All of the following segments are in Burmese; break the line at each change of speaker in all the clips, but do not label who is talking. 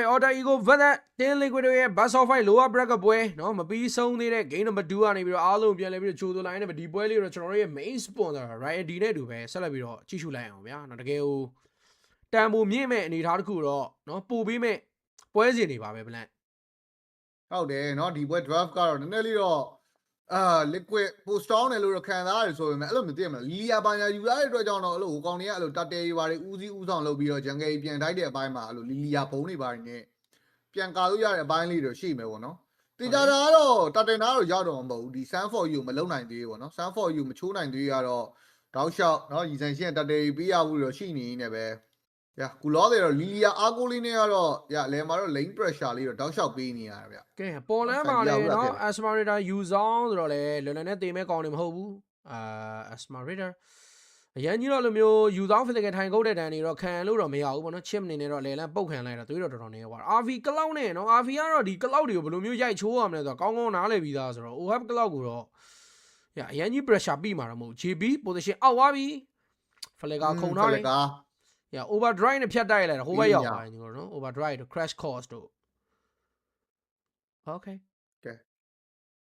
ရဲ့ Alter Ego Vedat Team Liquid ရဲ့ Best of 5 Lower Bracket ပွဲเนาะမပြီးဆုံးသေးတဲ့ Game Number 2ကနေပြီးတော့အားလုံးပြန်လဲပြီးတော့ချိုးသွင်းလိုက်နေပြီဒီပွဲလေးတော့ကျွန်တော်တို့ရဲ့ Main Sponsor Riot D နဲ့အတူပဲဆက်လက်ပြီးတော့ကြည့်ရှုလိုက်အောင်ဗျာเนาะတကယ်ကိုတန်ဖိုးမြင့်မဲ့အနေအထားတစ်ခုတော့เนาะပို့ပြီးမဲ့ပွဲစဉ်တွေပါပဲဗလန့်
ဟုတ်တယ်เนาะဒီပွဲ draft ကတော့နည်းနည်းလေးတော့liquid post down တယ်လို့ခံစားရတယ်ဆိုပေမဲ့အဲ့လိုမသိရမလားလီလီယာဘာညာယူလာတဲ့အတွက်ကြောင့်တော့အဲ့လိုကောင်တွေကအဲ့လိုတတဲတွေပါတယ်ဦးစီးဦးဆောင်လုပ်ပြီးတော့ဂျန်ဂယ်ပြန်တိုက်တဲ့အပိုင်းမှာအဲ့လိုလီလီယာဘုံတွေပါတယ်နဲ့ပြန်ကာလို့ရတဲ့အပိုင်းလေးတွေရှိမယ်ပေါ့နော်တေချာတာကတော့တတဲနာတော့ရောက်တော့မဟုတ်ဘူးဒီ Sun for you မလုံနိုင်သေးဘူးပေါ့နော် Sun for you မချိုးနိုင်သေးရတော့တောက်လျှောက်เนาะရီဆန်ရှင်းတတဲပေးရဘူးတော့ရှိနေနေပဲကူလောတယ်တော့လီလီယာအားကိုလေးနဲ့ကတော့လဲမှာတော့ lane pressure လေးတော့တောက်လျှောက်ပေးနေရတယ်ဗျ
ကဲပေါ်လန်းမှာလေเนาะ Asmarita ယူဆောင်ဆိုတော့လေလွယ်လွယ်နဲ့တင်မဲ့ကောင်းနေမဟုတ်ဘူးAsmarita အရင်ကြီးတော့လိုမျိုးယူဆောင် physical ထိုင်ကုတ်တဲ့တန်တွေတော့ခံလို့တော့မရဘူးပေါ့နော် chip နေနေတော့လေလန်းပုတ်ခံလိုက်တော့တွေးတော့တော်တော်နေရွာ RV cloud နဲ့เนาะ RV ကတော့ဒီ cloud တွေကိုဘယ်လိုမျိုးရိုက်ချိုးရမလဲဆိုတော့ကောင်းကောင်းနားလည်ပြီးသားဆိုတော့ OHAP cloud ကိုတော့အရင်ကြီး pressure ပြီးမှာတော့မဟုတ် JB position အောက်သွားပြီ Flicker ခုံထားတယ်overdrive နဲ့ဖြတ်တိုက်လိုက်တာဟိုဘက်ရောက်သွားတယ်ညီတို့နော် overdrive တို့ crash course တို့ okay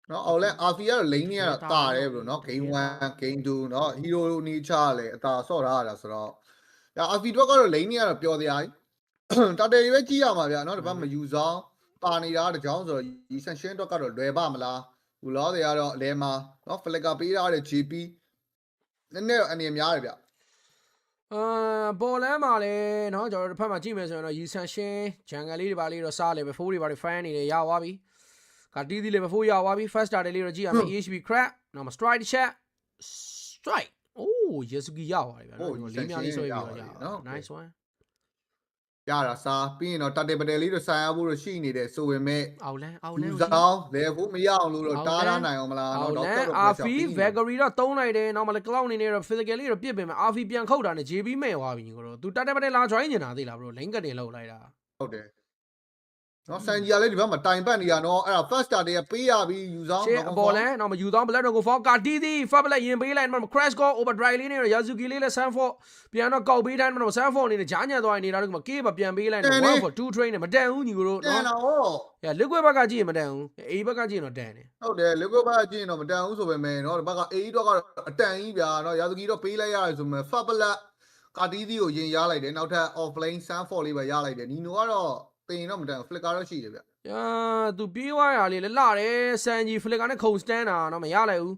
เนาะအော်လဲ RV ကတော့ lane เนี่ยတာတယ်ဘလို့เนาะ game 1 game 2เนาะ hero nature လည်းအတာဆော့ထားရတာဆိုတော့RV တော့ကတော့ lane เนี่ยတော့ပျော်စရာကြီးတာတယ်ပဲကြည့်ရမှာဗျာเนาะဒီဘက်မယူဆောင်ပါနေတာတကြောင်ဆိုတော့ဒီ session တော့ကတော့လွယ်ပါမလားဘူးလောတွေကတော့အလဲမှာเนาะ flicker ပေးထားတဲ့ GP နည်းနည်းအနေများတယ်ဗျ
ပေါ်လန်းမှာလည်းเนาะကျွန်တော်တို့တစ်ဖက်မှာကြည့်မယ်ဆိုရင်တော့ရီဆန်ရှင်းဂျန်ဂယ်လေးတွေပါလေးတော့စားလေပဲဖိုးတွေပါတွေ fan နေတယ်ရသွားပြီကတီးသီးလေးပဲဖိုးရသွားပြီ first starter လေးတော့ကြည့်ရမယ် EHB crap နောက်မှာ strike chat strike အိုး Yasuki ရသွားတယ်ဗျာနော်လေးများလေးဆွဲပြီးတော့ရအောင် nice one
ရတာစားပြီးရင်တော့တတ်တယ်ပတယ်လေးတော့ဆိုင်ရဖို့တော့ရှိနေတယ်ဆိုပေမဲ့
အောက်လန်းယ
ူဆောင်လေဖို့မရအောင်လို့တော့တားရနိုင်အောင်မလားတ
ော့တော့ RV Valkyrie တော့တုံးလိုက်တယ်နောက်မှလည်း cloud နေနေတော့ physical လေးတော့ပြစ်ပင်မယ် RV ပြန်ခုတ်တာနဲ့ JB မဲ့သွားပြီညီကိုတော့ तू တတ်တယ်ပတယ်လာ join နေတာသိလား bro လိန်ကတ်တင်လောက်လိုက်တာ
ဟုတ်တယ်နော်ဆန်ဂျီကလည်းဒီဘက်မှာတိုင်ပတ်နေရနော်အဲ့ဒါ first starter ကပေးရပြီးယူဆောင်
တော့ပေါ်လဲနောက်မယူဆောင် black dragon fall ကာတီးသည် fablet ရင်ပေးလိုက်မှ crash call overdrive လေးနဲ့ Yasuki လေးလည်း Sanford ပြန်တော့ကောက်ပေးတိုင်းမှ Sanford အနေနဲ့ဂျားညံသွားနေတာတော့ကေးပါပြန်ပေးလိုက်တော့ one for 2 train နဲ့မတန်ဘူးညီကိုတို့န
ော်
liquid ဘက်ကကြည့်ရင်မတန်ဘူး A ဘက်ကကြည့်ရင်တော့တန်တယ်
ဟုတ်တယ် liquid ဘက်ကကြည့်ရင်တော့မတန်ဘူးဆိုပေမဲ့နော်ဒီဘက်က A တော့ကတော့အတန်ကြီးဗျာနော် Yasuki တော့ပေးလိုက်ရတယ်ဆိုပေမဲ့ fablet ကာတီးသည်ကိုရင်ရလိုက်တယ်နောက်ထပ် offlane Sanford လေးပဲရလိုက်တယ်နီနိုကတော့တင်တော့မတန် flicker တော့ရှိတယ်ဗျ
သူပြေးသွားရလေလာတယ်စန်ဂျီ flicker နဲ့ခုံ stand တာတော့မရလိုက်ဘူး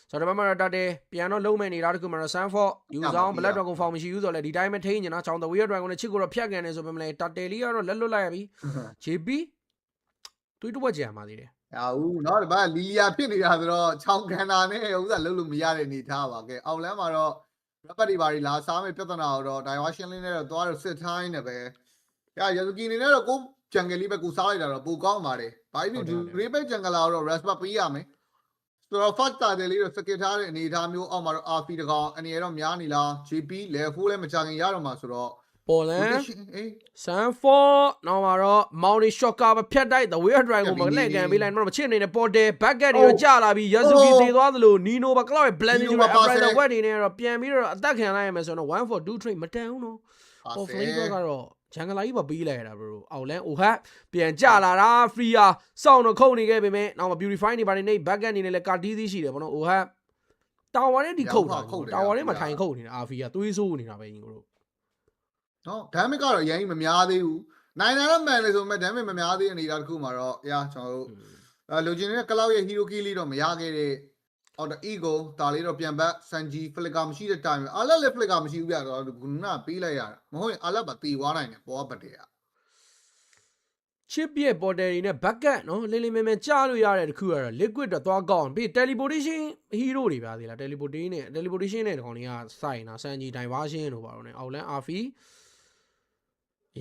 ဆိုတော့မှတော့တတ်တယ်ပြန်တော့လုံးမဲ့နေတာတခုမှတော့ Sanford ယူဆောင် black dragon form မရှိဘူးဆိုတော့လေဒီတိုင်းပဲထိန်းနေတာချောင်း the weird dragon နဲ့ချစ်ကိုတော့ဖြတ်ကန်နေဆိုပေမဲ့တတ်တယ်လေးကတော့လက်လွတ်လိုက်ရပြီ JB တွေးတော့ကြံပါသေးတယ်ဟ
ုတ်နော်ဒီဘက်လီလီယာဖြစ်နေတာဆိုတော့ချောင်းကန်တာနဲ့ဥစ္စာလုံးလို့မရတဲ့အနေထားပါကဲအောင်လန်းမှာတော့ rapper တွေဘာတွေလာစားမဲ့ပြဿနာတော့ diversion လေးနဲ့တော့သွားတော့စစ်ထိုင်းနေပဲYasuki နေနဲ့တော့ကိုဂျန်ဂယ်လေးပဲကိုစားလိုက်တာတော့ပိုကောင်းပါတယ်။ဘာဖြစ်လို့ဒီ Rebel Jungle တော့ respect ပေးရမယ်။ဆိုတော့ first starter လေးတော့ skip ထားတဲ့အနေအထားမျိုးအောက်မှာတော့ RP တကောင်အနေနဲ့တော့များနေလား GP level လည်းမချခင်ရတော့မှာဆိုတော့ပ
ေါ်လန် Sanford နောက်မှာတော့ Mountain Shocker ပဲဖြတ်တိုက် the weird drive ကိုမလှည့်ကန်ပေးလိုက်တော့မချစ်အနေနဲ့ပေါ်တယ် bucket တွေတော့ကြာလာပြီး Yasuki သေသွားသလို Nino ပါ cloud ရဲ့ blending တွေ Upright wet တွေနဲ့တော့ပြန်ပြီးတော့အသက်ခံလိုက်ရမယ်ဆိုတော့ 1 for 2 train မတန်ဘူးနော်။ For flavor ကတော့ဂျန်ဂလာကြီးပါပေးလိုက်ရတာ bro အောက်လန်း OHAP ပြန်ကြလာတာ free စောင့်တော့ခုန်နေခဲ့ပေမဲ့နောက်မှာ beautify နေပါတယ်နေ backend နေနဲ့လည်းကာတီးသေးရှိတယ်ဗောနော် OHAP တာဝါနဲ့ဒီခုတ်တာတာဝါနဲ့မထိုင်ခုတ်နေတာ RV သွေးဆိုးနေတာပဲညီတို့
နော် damage ကတော့အရင်မများသေးဘူးနိုင်တယ်တော့မှန်တယ်ဆိုပေမဲ့ damage မများသေးတဲ့အနေအထားတစ်ခုမှာတော့ကျွန်တော်တို့လိုချင်တဲ့ cloud ရဲ့ hero key လေးတော့မရခဲ့တဲ့Outer Ego ဒါလေးတော့ပြန်ဘက် Sanji flicker မရှိတဲ့ time အလက်လည်း flicker မရှိဘူးပြတော့ခုနကပေးလိုက်ရတာမဟုတ်ရင်အလက်ပါတီသွားနိုင်တယ်ပေါ်ပတ်တယ်
chip ရဲ့ portal တွေနဲ့ bucket နော်လင်းလင်းမြန်ကြားလို့ရတဲ့တခုကတော့ liquid တော့သွားကောင်းပြီး teleportation hero တွေပါသေးလား teleportation နဲ့ဒီကောင်တွေကစိုက်နေတာ Sanji diversion တို့ပါတော့ねအောက်လန်း RV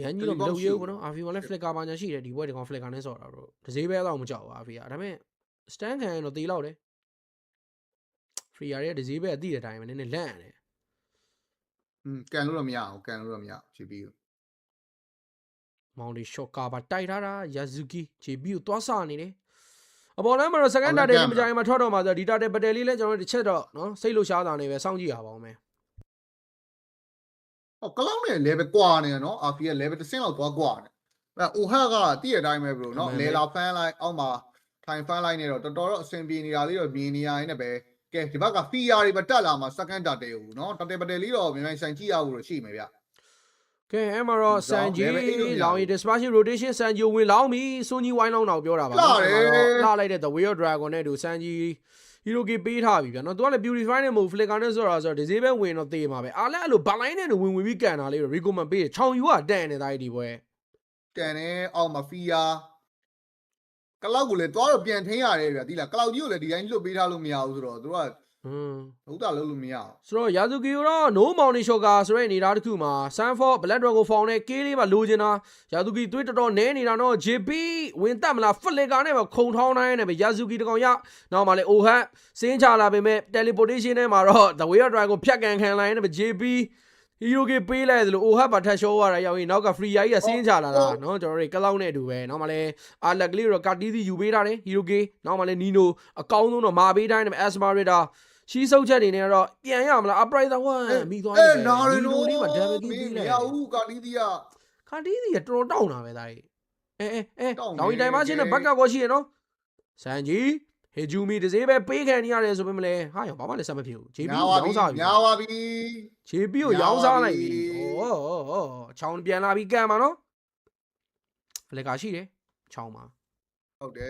ရန်ကြီးတော့မလုပ်ရဘူးပေါ့နော် RV မှာလည်း flicker ပါညာရှိတယ်ဒီဘွဲဒီကောင် flicker နဲ့ဆော့တာတော့တစေးပဲတော့မကြောက်ဘူး RV ကဒါပေမဲ့ stand ခံရင်တော့တေးလောက်တယ်free ရဲ့ဒီဈေးပဲအတိတဲ့အတိုင်းပဲနည်းနည်းလန့်ရတယ်က
န်လို့တော့မရအောင်ကန်လို့တော့မရ JB ကိုမ
ောင်လေးရှော့ကာပါတိုက်ထားတာ Yasuki JB ကိုသွားစားနေတယ်အပေါ်လမ်းမှာတော့ second target မကြိုင်မှာထွက်တော့မှာဆိုဒီ target ပတယ်လေးလည်းကျွန်တော်တို့တစ်ချက်တော့နော်စိတ်လို့ရှားတာနေပဲစောင့်ကြည့်ရပါဦးမယ်
ကလောင်းနဲ့ level ကွာနေနော် RP ရဲ့ level တစ်ဆင့်လောက်သွားကွာနေ အိုဟာကတည့်ရတိုင်းပဲဘရိုနော်လေလာဖန်လိုက်အောက်မှာထိုင်ဖန်လိုက်နေတော့တော်တော်အဆင်ပြေနေတာလေးတော့မြင်နေရရင်လည်းပဲကဲဒီဘက်ကဖီယာတွေမတက်လာမှာ second တတဲဘူးနော်တတဲပတဲလေးတော့မြန်ဆိုင်ကြည့်ရဖို့ရှိမယ်ဗျ
ကဲအဲ့မှာတော့စန်ဂျီလောင်ရီ dispersion rotation စန်ဂျီဝင်လောင်းပြီစွန်ကြီးဝိုင်းလောင်းတော့ပြောတာပါနော်လှလိုက်တဲ့ the way of dragon နဲ့တူစန်ဂျီဟီရိုကီပေးထားပြီဗျာနော်သူကလည်း beautify နဲ့မဟုတ် flicker နဲ့ဆိုတာဆိုတော့ disable ဝင်တော့တေးမှာပဲအားလည်းအဲ့လို backline နဲ့ဝင်ပြီးကန်တာလေးတော့ recommend ပေးတယ်ချောင်ယူကတန်နေတာဒီပွဲတ
န်နေအောက်မှာဖီယာကလောက်ကိုလည်းသွားတော့ပြန်ထင်းရတယ်ဗျာဒီလားကလောက်ကြီးကိုလည်းဒီတိုင်းလွတ်ပေးထားလို့မရဘူးဆိုတော့သူကဟုတ်တာလုံးလို့မရအောင်
ဆိုတော့ယာဇူကီကိုတော့ no mountain shocker ဆိုတဲ့အနေအထားတစ်ခုမှာ Sanford Black Dragon Form နဲ့ K လေးပါလိုချင်တာယာဇူကီသွေးတော်တော်နဲနေတာတော့ JP ဝင်တက်မလား Flicker နဲ့ပဲခုံထောင်းတိုင်းနဲ့ပဲယာဇူကီတကောင်ရနောက်မှလည်း Ohat စင်းချလာပေမဲ့ teleportation နဲ့မှာတော့ The Way of Dragon ကိုဖြတ်ကန်ခံလိုက်နဲ့ပဲ JP ဟီရိုကီပေးလိုက်သလို Ohat ပါထက်ရှောရတာရောက်ရင်နောက်က Free ကြီးကစင်းချလာတာနော်ကျွန်တော်တို့ကလောက်နဲ့အတူပဲနောက်မှလည်းအာလက်ကလေးတော့ကတီးစီယူပေးထားတယ်ဟီရိုကီနောက်မှလည်း Nino အကောင်းဆုံးတော့မာပေးတိုင်းနဲ့ Asmaritaရှိစုပ်ချက်နေနဲ့တော့ပြန်ရမလား upright 1မိသွားတယ်န
ာရီနိုဒီမှာ damage ပြီးလိုက်ရဦးကာတီးစီက
တော်တော်တောင်းတာပဲဒါကြီးလောင်ရီတိုင်မချင်းနဲ့ဘက်ကကောရှိရနော်စန်ဂျီဟေဂျူမီတစေးပဲပေးခံနေရတယ်ဆိုပေမဲ့လေဟာရောဘာမှလည်းဆက်မဖြစ်ဘူး JP ကိုရောင်းစားပြီည
ာပါပြီ
JP ကိုရောင်းစားလိုက်ပြီဩချောင်းပြန်လာပြီကန်ပါနော်ဖလက်ကာရှိတယ်ချောင်းမှာ
ဟုတ်တယ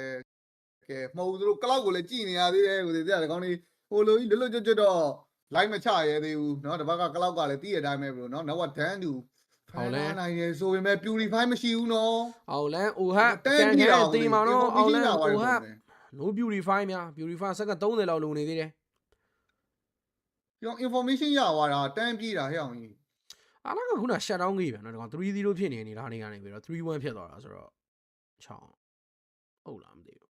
်ကဲမဟုတ်သူတို့ကလောက်ကိုလည်းကြည်နေရသေးတယ်ဟိုဒီတဲ့ကောင်လေးဟိုလိုကြီးလွတ်ကျွတ်တော့လိုက်မချရဲသေးဘူးเนาะတပတ်ကကလောက်ကလည်းတည့်ရတိုင်းပဲဘလို့เนาะနောက်ကဒန်းတူဟ
ုတ်လဲန
ိုင်ရဆိုပေမဲ့ purify မရှိဘူးเนาะဟ
ုတ်လဲအိုဟတ်ကန်ခဲ့အသေးမှာနော်ဟုတ်လဲအိုဟတ် no purify များ purify စက္ကန့်30လောက်လုံနေသေးတယ်
ပြော information ရသွားတာတန်းပြေးတာဟဲ့အောင်ကြီးအ
ားလုံးကခုန shut down ကြီးဗျာနော်ဒီကောင်3-0ဖြစ်နေနေတာနေကနေပြီးတော့3-1ဖြစ်သွားတာဆိုတော့ချောင်းဟုတ်လားမသိဘူ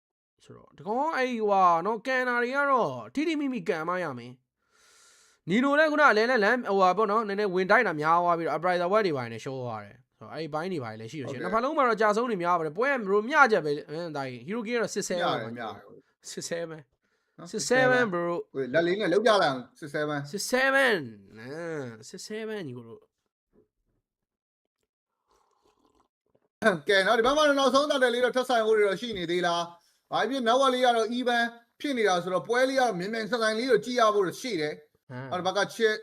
းဆိုတော့ဒီကောင်အဲ့ဟိုဟာနော်ကန်နာတွေကတော့ထိမိကန်မရမင်းနီနိုလည်းခုနလဲလမ်းဟိုဟာပေါ့နော်နည်းနည်းဝင်တိုက်တာများသွားပြီးတော့ upright ဝက်တွေပိုင်းနဲ့ show သွားတယ်ဆိုတော့အဲ့ဒီဘိုင်းတွေပိုင်းလည်းရှိလို့ရှိရင်နှစ်ဖက်လုံးမှာတော့ကြာဆုံးနေများပါတယ်ပွဲကဘရိုမျှချက်ပဲဒါကြီး hero key ကတော့67ပဲ67 bro
လက်လေးနဲ့လောက်ကြလိုက်
67ညီကိုတို့က
ဲနော်ဒီဘက်မှာနောက်ဆုံးတက်တယ်လေးတော့ထပ်ဆိုင်ဖို့တွေတော့ရှိနေသေးလားဘာဖြစ်နောက်ဝက်လေးကတော့ even ဖြစ်နေတာဆိုတော့ပွဲလေးကတော့မြင်မြန်ဆက်ဆိုင်လေးတော့ကြည့်ရဖို့ရှိတယ်အဲ့ဒီဘက်ကချစ်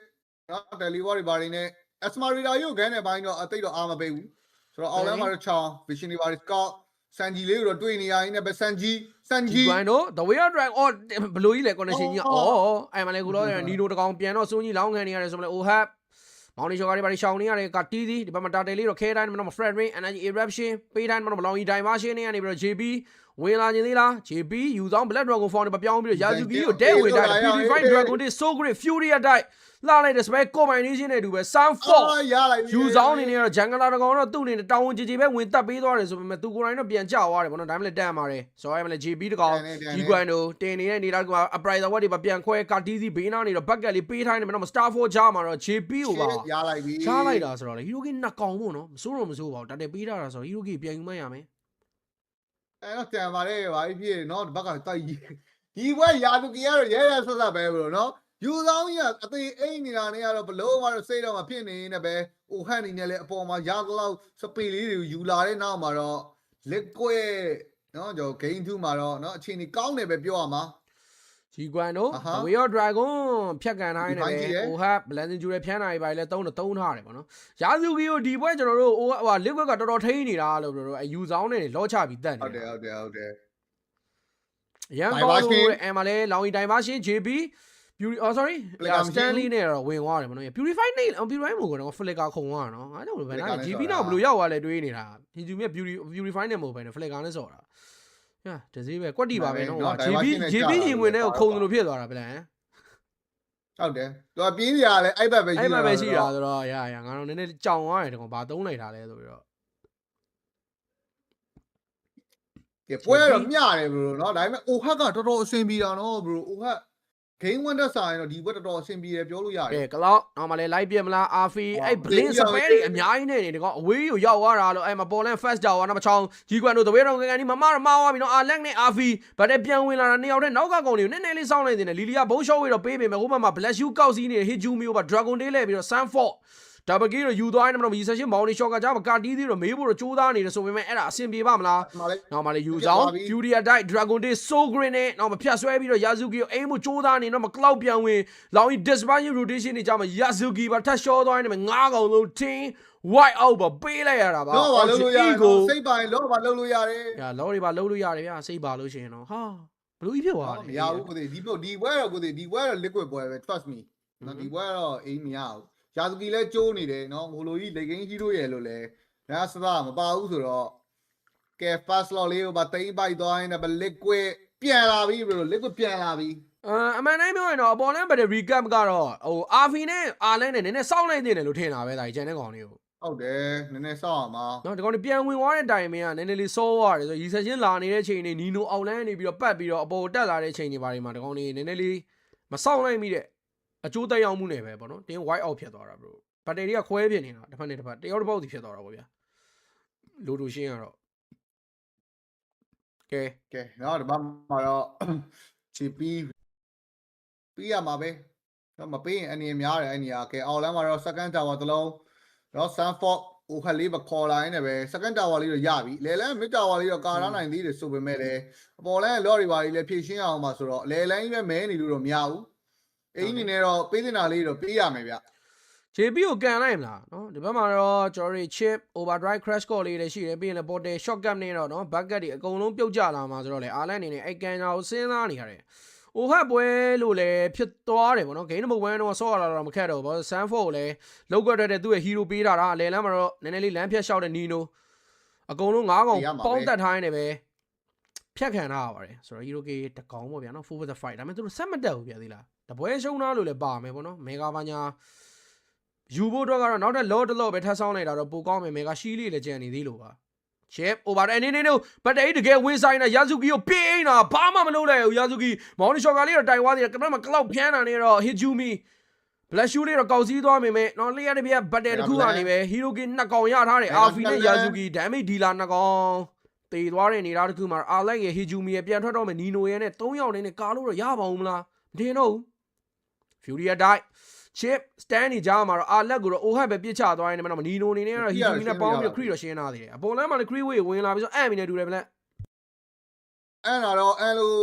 နော် delivery ဘာတွေနဲ့ Asmarita ရုပ်ခန်းတဲ့ဘိုင်းတော့အသိတော့အားမပေးဘူးဆိုတော့ online မှာတော့ချောင်း vision တွေဘာတွေ scout စန်ဂျီလေးကိုတော့တွေ့နေရရင်လည်းပဲစန်ဂျီ
ဘိုင်းတော့ the way of drag အော်ဘလိုကြီးလဲ connection ကြီးအဲ့မှာလဲကိုတော့နီနိုတကောင်ပြန်တော့စိုးကြီးလောင်းခံနေရတယ်ဆိုမလဲ oh have မောင်နီရှော်ကတွေဘာတွေရှောင်းနေရတယ်ကတီးစီဒီဘက်မှာတာတယ်လေးတော့ခဲတိုင်းမှာတော့ Fred Rain energy eruption ပေးတိုင်းမှာတော့ Long Dimension နေကနေပြီးတော့ JP ဝင်လာခြင်းသေးလား JP ယူဆောင် Black Dragon Form တွေပြောင်းပြီးတော့ Yazuki ကိုဒဲဝင်တိုက်တယ် Purify Dragon တွေ So Great Fury အတိုက်လာလိုက်တဲ့ spell combination နဲ့အတူပဲ Sanford ယူဆောင်နေနေတော့ Jungler တကောင်တော့သူ့အနေနဲ့တောင်းဝင်ကြည်ပဲဝင်တက်ပေးသွားတယ်ဆိုပေမဲ့သူကိုယ်တိုင်တော့ပြန်ကျသွားတယ်ဗောနော်ဒါမှလည်းတန်ပါတယ်ဆိုတော့အဲ့မှာလည်း JP တကောင် G-Guan တို့တင်နေတဲ့နေတာက Upright ဝက်တွေပြန်ခွဲကတီးစီဘေးနားနေတော့ bucket လေးပေးထားနေမှာတော့ Starfall ကြားမှာတော့ JP ကိုပါရ
လိုက်ပြီ
ချလိုက်တာဆိုတော့လေ Hiroki နှစ်ကောင်ပေါ့နော်မစိုးတော့မစိုးပါဘူးတက်ပေးထားတာဆိုတော့ Hiroki ပြန်ယူမှရမယ်
အဲ့တော့တန်ပါတယ်ဘာဖြစ်နော်ဘက်ကတိုက်ဒီဘွဲရာသူကြီးကတော့ရဲဆက်ဆက်ပဲဘလို့နော်ယူဆောင်ကြီးကအသေးအိမ်နေတာနေကတော့ဘလို့မှတော့စိတ်တော့မဖြစ်နေနေပဲအိုဟန်နေနဲ့လေအပေါ်မှာရသလောက်စပီလေးတွေယူလာတဲ့နောက်မှာတော့ liquid နော်ကျွန်တော် game 2မှာတော့နော်အခြေအနေကောင်းတယ်ပဲပြောရမှာ
G-Guan တို့ The Way of Dragon ဖြတ်ကန်ထားနေတယ်ဟိုဟာ Blazing Jewel ဖြန်းနိုင်ပါလေသုံးထားတယ်ပေါ့နော်ရာဇူကီကိုဒီပွဲကျွန်တော်တို့ဟိုဟာ liquid ကတော်တော်ထိန်းနေတာလို့ပြောတော့အယူဆောင်နေလောချပြီးတက်နေ
ဟုတ်တယ်ရ
န်ကောလို့အမလဲလောင်ရီတိုင်ပါရှင် JP Beauty sorry Stanley နဲ့တော့ဝင်သွားတယ်မနော် Purify နေ Purify မို့ကတော့ Flicker ခုံသွားတာနော်အားကြောင့်ဘယ်နာ JP တော့ဘယ်လိုရောက်သွားလဲတွေးနေတာ Hiju မြ Purify နဲ့မဟုတ်ဘဲနဲ့ Flicker နဲ့ဆော့တာဟာတစည်းပဲကွက်တီပါပဲနော် JP ရင်ဝင်တဲ့ကိုခုံလို့ဖြစ်သွားတာဗလားဟ
ုတ်တယ်သူကပြေးကြလဲအဲ့ဘက်ပဲရှိ
တာအဲ့ဘက်ပဲရှိတာဆိုတော့ရငါတို့နည်းနည်းကြောင်သွားတယ်တကောင်ဘာသုံးလိုက်တာလဲဆိုပြီးတော့
ပွဲတော့မျှတယ်ဘရိုနော်ဒါပေမဲ့ OHAT ကတော်တော်အဆင်ပြေတာနော်ဘရို OHAT game 1တက်ဆိုင်တော့ဒီဘက်တော်တော်အဆင်ပြေတယ်ပြောလို့ရတယ်က
ဲကလောက်နောက်မှလည်း live ပြမလား RFI အဲ့ blink spell တွေအများကြီးနေတယ်ကောင်အဝေးကိုရောက်သွားတာလို့အဲ့မှာပေါ်လန် fast tower နောက်မချောင်း G-Guan တို့တဝဲတော်ကန်ဒီမမမှားသွားပြီနော် Alec နဲ့ RFI ဗတ်တဲ့ပြန်ဝင်လာတာနှစ်ယောက်တည်းနောက်ကကောင်တွေကိုနည်းနည်းလေးစောင်းလိုက်နေတယ်လီလီယာဘုံရှော့ဝေးတော့ပေးပေမဲ့ဟိုဘက်မှာ Black Shoe ကောက်စီးနေ Hijumi က Dragon Tail လဲပြီးတော့ Sanford double kill တော့ယူသွားတယ်မလို့ reception မောင်နေ shot ကကြာမကတီးသေးတော့မေးဖို့တော့ကြိုးစားနေတယ်ဆိုပေမဲ့အဲ့ဒါအဆင်ပြေပါမလားနောက်မှလည်းယူဆောင် Fury Attack Dragon Day Soul Green နဲ့နောက်မှဖြတ်ဆွဲပြီးတော့ Yazuki ကိုအိမ်မှုကြိုးစားနေတော့မ cloud ပြန်ဝင်လောင်ကြီး dispatch rotation တွေကြာမှ Yazuki ပါထပ်ရှော့သွားနေတယ်9កောင်လုံး team white out ပါပေးလိုက်ရတာပါ
လောပါလုံးလို့ရတယ်စိတ်ပိုင်လောပါလုံးလို့ရတယ်
လောတွေပါလုံးလို့ရတယ်ဗျာစိတ်ပါလို့ရှိရင်တော့ဟာဘလူးကြီးဖြစ်သွားတယ်
မရဘူးကိုဒီပွဲတော့ကိုဒီပွဲတော့ liquid ပွဲပဲ trust me နော်ဒီပွဲတော့အိမ်မရဘူးယာဇူကီလည်းကျိုးနေတယ်နော်ဟိုလိုကြီးလေကင်းကြီးတို့ရဲ့လို့လဲဒါစပါမပါဘူးဆိုတော့ကဲ fast law လေးကိုပါတိမ့်ပိုက်သွားရင်လည်း liquid ပြန်လာပြီဘယ်လို liquid ပြန်လာပြီ
အမှန်တိုင်းပြောရင်တော့အပေါ်လမ်းဘယ် recap ကတော့ဟို RV နဲ့ R-Line နဲ့နည်းနည်းစောင့်လိုက်နေတယ်လို့ထင်တာပဲဒါကြီးကျန်တဲ့ကောင်တွေကို
ဟုတ်တယ်နည်းနည်းစောင့်အောင်ပါ
နော်ဒီကောင်တွေပြန်ဝင်သွားတဲ့တိုင်မင်းကနည်းနည်းလေးစောသွားတယ်ဆိုရီဆက်ချင်းလာနေတဲ့ချိန်တွေနီနိုအောက်လမ်းနေပြီးတော့ပတ်ပြီးတော့အပေါ်တက်လာတဲ့ချိန်တွေဘာတွေမှာဒီကောင်တွေနည်းနည်းလေးမစောင့်လိုက်မိတဲ့အကျိုးသက်ရောက်မှုနဲ့ပဲပေါ့နော်တင်း white out ဖြစ်သွားတာဘရိုဘက်တရီကခွဲပြနေတာတစ်ဖက်နဲ့တစ်ဖက်တယောက်တစ်ပေါက်စီဖြစ်သွားတာပေါ့ဗျာလိုတိုရှင်းကတော့ကဲ
နော်ဒီမှာတော့ချီပြီးရမှာပဲတော့မပေးရင်အနေများတယ်အဲ့နေရာကဲအောက်လမ်းမှာတော့ second tower တစ်လုံးတော့ Sanford ဟိုခက်လေးမခေါ်လာရင်လည်းပဲ second tower လေးတော့ရပြီလဲလန်း mid tower လေးတော့ကာရနိုင်သေးတယ်ဆိုပေမဲ့လည်းအပေါ်လန်း လော်ရီဘာလေးလည်းဖြည့်ရှင်းအောင်ပါဆိုတော့လဲလန်းကြီးပဲမဲနေလို့တော့မရဘူးအိမ်အနေနဲ့တော့ပေးတင်တာလေးတော့ပေးရမယ်ဗျ
JP ကိုကန်လိုက်မလားနော်ဒီဘက်မှာတော့ကျွန်တော်တို့ chip overdrive crash call လေးတွေရှိတယ်ပြီးရင်လည်း portal shotgun နဲ့တော့နော် bucket တွေအကုန်လုံးပြုတ်ကျလာမှာဆိုတော့လေ Arlan အနေနဲ့အဲ့ကန်ညာကိုစဉ်းစားနေရတယ်။အိုဟတ်ပွဲလို့လည်းဖြစ်သွားတယ်ပေါ့နော်။ game number 1တော့ဆော့ရတာတော့မခက်တော့ဘူး။ဆန်ဖို့ကိုလည်းလောက်ကွက်တဲ့သူ့ရဲ့ hero ပေးတာအလဲလမ်းမှာတော့နည်းနည်းလေးလမ်းဖြတ်လျှောက်တဲ့ Nino အကုန်လုံး9កောင်ပေါင်းတက်ထားရနေပဲဖြတ်ခံထားရပါတယ်။ဆိုတော့ hero ကတကောင်ပေါ့ဗျာနော် 4 with the fight ဒါပေမဲ့သူတို့ဆက်မတက်ဘူးဗျာသေးလား။တပွဲရှုံးသားလို့လည်းပါမယ်ပေါ့နော်။ mega ဘာညာယူဖို့တော့ကတော့နောက်ထပ် load တစ်လော့ပဲထပ်ဆောင်လိုက်တာတော့ပိုကောင်းမယ် mega ရှိလေးလည်းကျန်နေသေးလို့ပါ။ chip over တဲ့နေဘတ်တရီတကယ်ဝင်ဆိုင်တာ Yazuki ကိုပြေးနေတာဘာမှမလုပ်လိုက်ဘူး Yazuki မောင်နီရှော့ကလေးတော့တိုင်သွားသေးတယ်ကနမကလောက်ဖျန်းတာနေတော့ Hijumi Black Shoe လေးတော့ကောက်စီးသွားမိမယ်နော်လျှက်တပြက်ဘတ်တယ်တစ်ခုကနေပဲ Hiroki 2កောင်ရထားတယ် RV နဲ့ Yazuki damage dealer 2កောင်တေသွားတဲ့နေတာတစ်ခုမှာ Arlan ရဲ့ Hijumi ရဲ့ပြန်ထွက်တော့မယ် Nino ရဲ့နဲ့3ယောက်နဲ့ကာလို့တော့ရပါဦးမလားမထင်တော့ဘူး Fury die chip stand နေကြမှာတော့အာလက်ကိုတော့အိုဟတ်ပဲပြစ်ချသွားရင်တော့နီနိုအနေနဲ့ကတော့ Hijumi နဲ့ပေါင်းပြီးခရီတော့ရှင်းထားသေးတယ်အပေါ်လမ်းမှာလည်းခရီဝေးဝင်လာပြီးဆိုအမ်မီနဲ့တူတယ်ဗလက်
အဲ့လာတော့အဲ့လို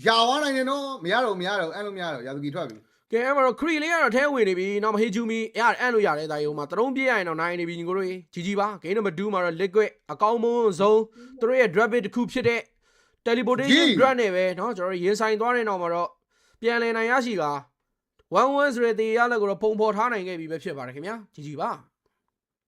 ယာသွားနိုင်တယ်နော်မရတော့အဲ့လိုမရတော့ယာဇူကီထွက်ပြီ
ကဲအဲ့မှာတော့ခရီလေးကတော့ထဲဝင်နေပြီနောက် Hijumi အဲ့လိုရတယ်ဒါရုံမှာသတုံးပြေးရရင်တော့နိုင်နေပြီညီကိုတို့ကြီးပါ game number 2မှာတော့ liquid အကောင်းမွန်ဆုံးသူတို့ရဲ့ drop bit တစ်ခုဖြစ်တဲ့ teleportation drop နဲ့ပဲเนาะကျွန်တော်တို့ရင်ဆိုင်သွားတဲ့နောက်မှာတော့ပြန်လည်နိုင်ရရှိတာ1-1ဆိုတဲ့တေးရလက်ကိုတော့ပုံဖော်ထားနိုင်ခဲ့ပြီပဲဖြစ်ပါတယ်ခင်ဗျာကြီးပါ